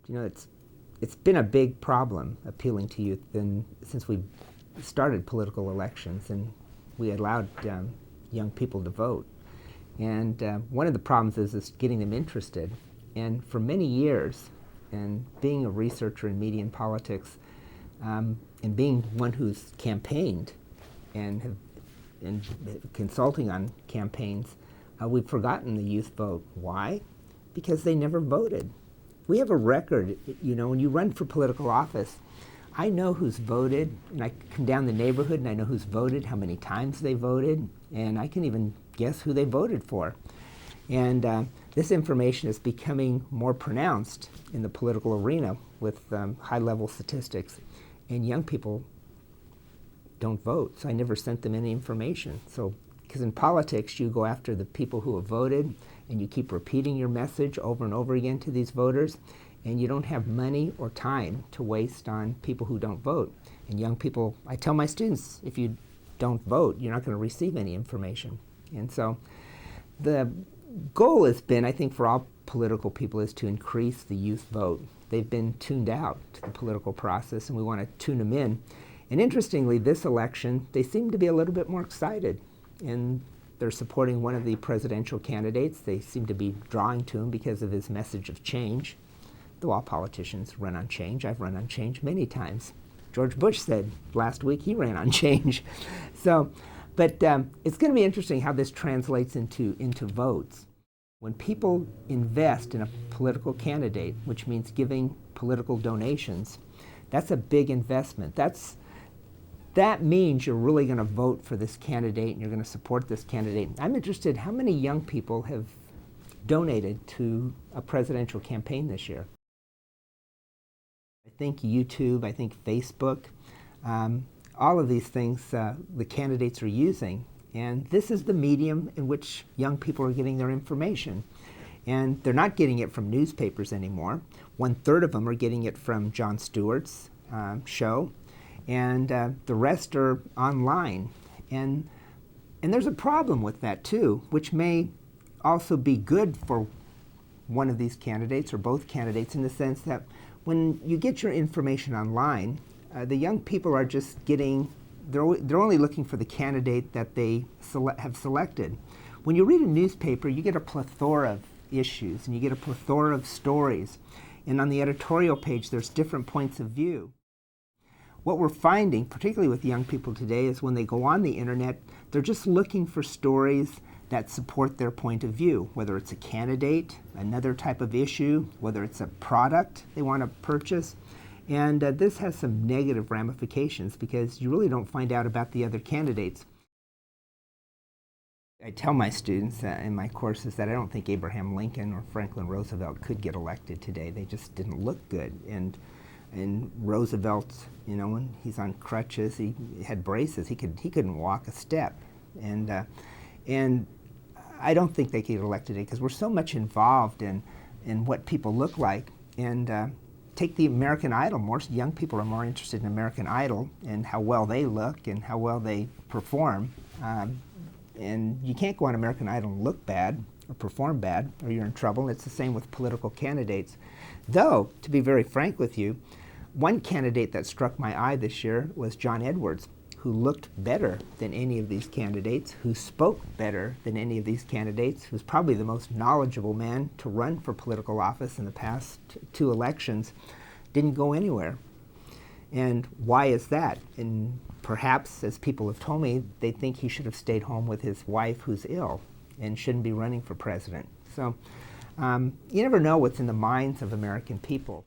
You know, it's been a big problem appealing to youth since we started political elections and we allowed young people to vote. And one of the problems is getting them interested. And for many years, and being a researcher in media and politics, and being one who's campaigned and consulting on campaigns, we've forgotten the youth vote. Why? Because they never voted. We have a record, you know, when you run for political office, I know who's voted, and I come down the neighborhood and I know who's voted, how many times they voted, and I can even guess who they voted for. And this information is becoming more pronounced in the political arena with high-level statistics, and young people don't vote, so I never sent them any information. So, because in politics, you go after the people who have voted, and you keep repeating your message over and over again to these voters, and you don't have money or time to waste on people who don't vote. And young people, I tell my students, if you don't vote, you're not going to receive any information. And so the goal has been, I think, for all political people is to increase the youth vote. They've been tuned out to the political process, and we want to tune them in. And interestingly, this election, they seem to be a little bit more excited. And they're supporting one of the presidential candidates. They seem to be drawing to him because of his message of change. Though all politicians run on change. I've run on change many times. George Bush said last week he ran on change. So, but it's going to be interesting how this translates into votes. When people invest in a political candidate, which means giving political donations, that's a big investment. That means you're really going to vote for this candidate and you're going to support this candidate. I'm interested, how many young people have donated to a presidential campaign this year? I think YouTube, I think Facebook, all of these things the candidates are using. And this is the medium in which young people are getting their information. And they're not getting it from newspapers anymore. 1/3 of them are getting it from Jon Stewart's show. And the rest are online. And there's a problem with that too, which may also be good for one of these candidates or both candidates, in the sense that when you get your information online, the young people are just getting, they're only looking for the candidate that they have selected. When you read a newspaper, you get a plethora of issues and you get a plethora of stories. And on the editorial page, there's different points of view. What we're finding, particularly with young people today, is when they go on the internet, they're just looking for stories that support their point of view, whether it's a candidate, another type of issue, whether it's a product they want to purchase. And this has some negative ramifications because you really don't find out about the other candidates. I tell my students in my courses that I don't think Abraham Lincoln or Franklin Roosevelt could get elected today. They just didn't look good. And Roosevelt, you know, when he's on crutches, he had braces. He couldn't walk a step, and I don't think they could get elected today because we're so much involved in what people look like. And take the American Idol. Most young people are more interested in American Idol and how well they look and how well they perform. And you can't go on American Idol and look bad or perform bad, or you're in trouble. It's the same with political candidates. Though, to be very frank with you, one candidate that struck my eye this year was John Edwards, who looked better than any of these candidates, who spoke better than any of these candidates, who's probably the most knowledgeable man to run for political office in the past 2 elections, didn't go anywhere. And why is that? And perhaps, as people have told me, they think he should have stayed home with his wife who's ill and shouldn't be running for president. So you never know what's in the minds of American people.